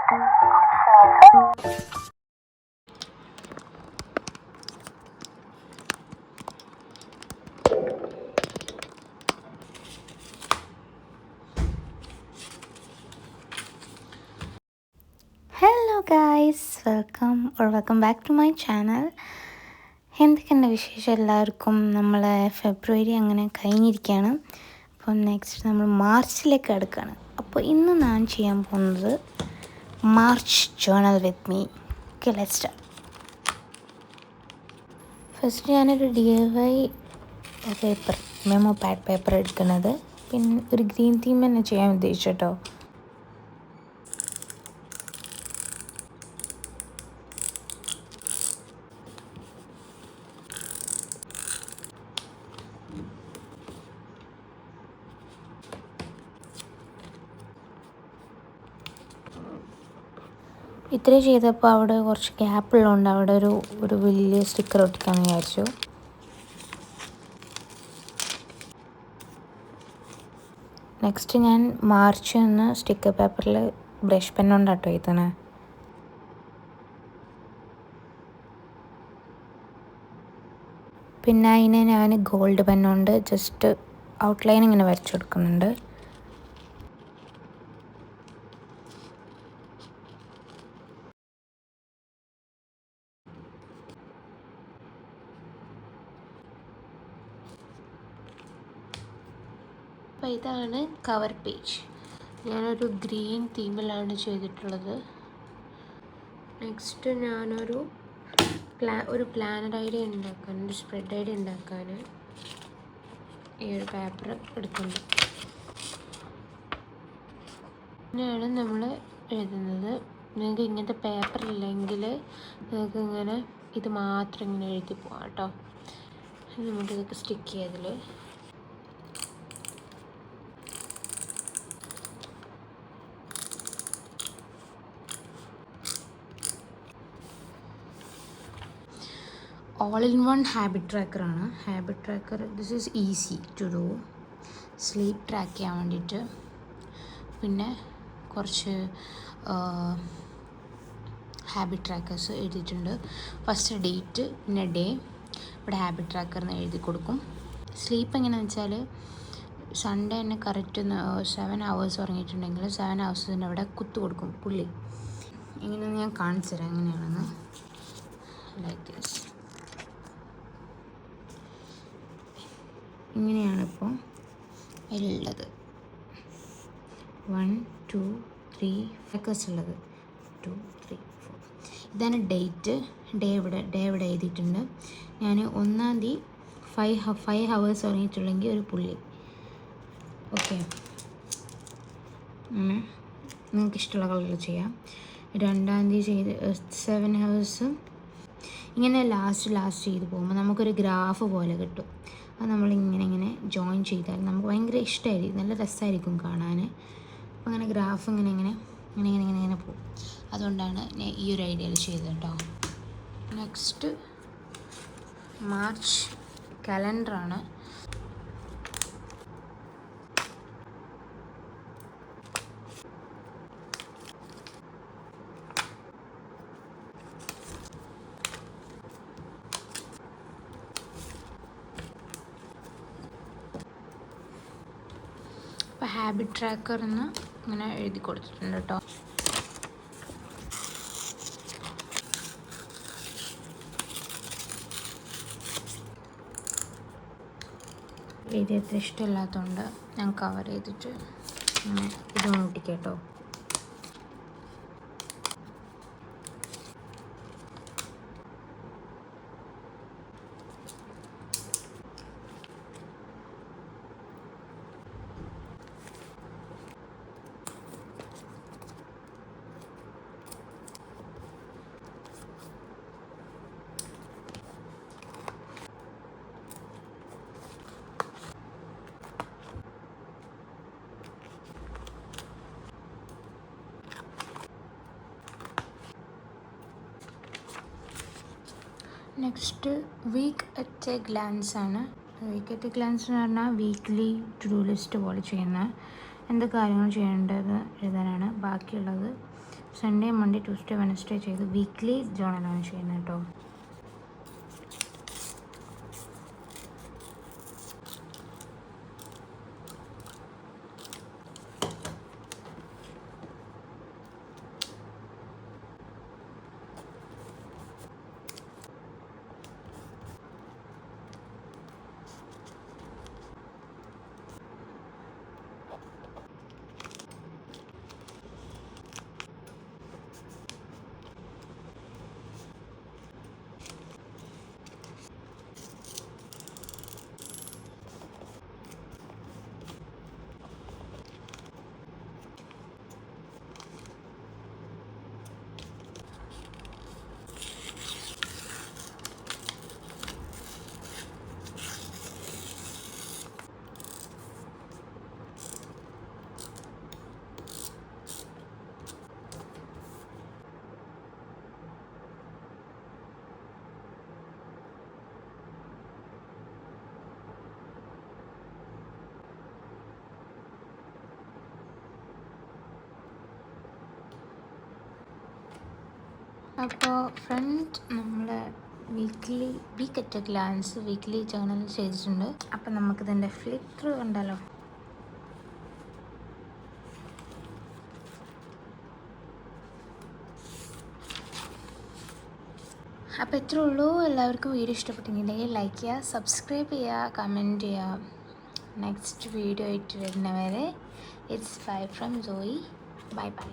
Hello guys, welcome back to my channel. എന്തൊക്കെയുണ്ട് വിശേഷം എല്ലാവർക്കും? നമ്മൾ ഫെബ്രുവരി അങ്ങനെ കഴിഞ്ഞിരിക്കുകയാണ്. അപ്പം നെക്സ്റ്റ് നമ്മൾ മാർച്ചിലേക്ക് അടുക്കുകയാണ്. അപ്പോൾ ഇന്ന് ഞാൻ ചെയ്യാൻ പോകുന്നത് March journal with me. Okay, let's start. First ഞാനൊരു DIY paper, memo pad paper എടുക്കുന്നത്. പിന്നെ ഒരു ഗ്രീൻ തീം തന്നെ ചെയ്യാൻ ഉദ്ദേശിച്ചു കേട്ടോ. ഇത്രയും ചെയ്തപ്പോൾ അവിടെ കുറച്ച് ഗ്യാപ്പുള്ളതുകൊണ്ട് അവിടെ ഒരു വലിയ സ്റ്റിക്കർ ഒട്ടിക്കാമെന്ന് വിചാരിച്ചു. നെക്സ്റ്റ് ഞാൻ മാർച്ച് എന്ന സ്റ്റിക്കർ പേപ്പറിൽ ബ്രഷ് പെൻ കൊണ്ടാട്ടോ എഴുതണേ. പിന്നെ അതിനെ ഞാൻ ഗോൾഡ് പെൻ കൊണ്ട് ജസ്റ്റ് ഔട്ട്ലൈൻ ഇങ്ങനെ വരച്ചു കൊടുക്കുന്നുണ്ട്. അപ്പോൾ ഇതാണ് കവർ പേജ്. ഞാനൊരു ഗ്രീൻ തീമിലാണ് ചെയ്തിട്ടുള്ളത്. നെക്സ്റ്റ് ഞാനൊരു പ്ലാനർ ഐഡിയ ഉണ്ടാക്കാൻ, ഒരു സ്പ്രെഡ് ഐഡിയ ഉണ്ടാക്കാൻ ഈ ഒരു പേപ്പർ എടുക്കുന്നത്. ഇങ്ങനെയാണ് നമ്മൾ എഴുതുന്നത്. നിങ്ങൾക്ക് ഇങ്ങനത്തെ പേപ്പർ ഇല്ലെങ്കിൽ നിങ്ങൾക്ക് ഇങ്ങനെ ഇത് മാത്രം ഇങ്ങനെ എഴുതി പോകാം കേട്ടോ. നമുക്കിതൊക്കെ സ്റ്റിക്ക് ചെയ്തതിൽ ഓൾ ഇൻ വൺ ഹാബിറ്റ് ട്രാക്കറാണ്. Habit tracker this is easy to do. Sleep track ചെയ്യാൻ വേണ്ടിയിട്ട്. പിന്നെ കുറച്ച് ഹാബിറ്റ് ട്രാക്കേഴ്സ് എഴുതിയിട്ടുണ്ട്. ഫസ്റ്റ് ഡേറ്റ്, പിന്നെ ഡേ, ഇവിടെ ഹാബിറ്റ് ട്രാക്കർ എന്ന് എഴുതി കൊടുക്കും. സ്ലീപ്പ് എങ്ങനെയാണെന്ന് വെച്ചാൽ സൺഡേ തന്നെ കറക്റ്റ് 7 hours ഉറങ്ങിയിട്ടുണ്ടെങ്കിൽ 7 hoursൻ്റെ അവിടെ കുത്തു കൊടുക്കും പുള്ളി. ഇങ്ങനെയൊന്ന് ഞാൻ കാണിച്ചു തരാം എങ്ങനെയാണെന്ന്. Like this. ഇങ്ങനെയാണിപ്പോൾ ഉള്ളത്. 1 2 3 ഫേക്കേഴ്സ് ഉള്ളത്. 2 3 4. ഇതാണ് ഡേറ്റ്. ഡേ ഇവിടെ എഴുതിയിട്ടുണ്ട്. ഞാൻ 1ാം തീയതി 5 hours ഉറങ്ങിയിട്ടുണ്ടെങ്കിൽ ഒരു പുള്ളി. ഓക്കെ, അങ്ങനെ നിങ്ങൾക്ക് ഇഷ്ടമുള്ള കളറിൽ ചെയ്യാം. 2ാം തീയതി ചെയ്ത് 7 hours. ഇങ്ങനെ ലാസ്റ്റ് ചെയ്ത് പോകുമ്പോൾ നമുക്കൊരു ഗ്രാഫ് പോലെ കിട്ടും. അത് നമ്മളിങ്ങനെ ജോയിൻ ചെയ്താൽ നമുക്ക് ഭയങ്കര ഇഷ്ടമായിരിക്കും, നല്ല രസമായിരിക്കും കാണാൻ. അപ്പോൾ അങ്ങനെ ഗ്രാഫ് ഇങ്ങനെ പോകും. അതുകൊണ്ടാണ് ഞാൻ ഈ ഒരു ഐഡിയയിൽ ചെയ്തത് കേട്ടോ. നെക്സ്റ്റ് മാർച്ച് കലണ്ടറാണ്. അപ്പോൾ ഹാബിറ്റ് ട്രാക്കർ എന്ന് ഇങ്ങനെ എഴുതി കൊടുത്തിട്ടുണ്ട് കേട്ടോ. എഴുതി അത്ര ഇഷ്ടമില്ലാത്തതുകൊണ്ട് ഞാൻ കവർ ചെയ്തിട്ട് ഇങ്ങനെ ഇത് ഒട്ടിക്കാം കേട്ടോ. Next week at a glance ആണ്. വീക്ക് അറ്റ് എ ഗ്ലാൻസ് എന്ന് പറഞ്ഞാൽ വീക്ക്ലി ടു ഡു ലിസ്റ്റ് പോലെ ചെയ്യുന്ന എന്ത് കാര്യങ്ങൾ ചെയ്യേണ്ടത് എഴുതാനാണ്. ബാക്കിയുള്ളത് സൺഡേ, മൺഡേ, ട്യൂസ്ഡേ, വെനസ്ഡേ ചെയ്ത് വീക്ക്ലി ജേണലാണ് ചെയ്യുന്നത് കേട്ടോ. അപ്പോൾ ഫ്രണ്ട് നമ്മൾ week at a glance weekly journal ചെയ്തിട്ടുണ്ട്. അപ്പം നമുക്കിതിൻ്റെ ഫ്ലിപ്പ് ത്രൂ ഉണ്ടല്ലോ. അപ്പോൾ ഇത്രേ ഉള്ളൂ. എല്ലാവർക്കും വീഡിയോ ഇഷ്ടപ്പെട്ടെങ്കിൽ ലൈക്ക് ചെയ്യുക, സബ്സ്ക്രൈബ് ചെയ്യുക, കമൻറ്റ് ചെയ്യുക. നെക്സ്റ്റ് വീഡിയോ ആയിട്ട് വരുന്നവരെ it's bye from Joy. Bye bye.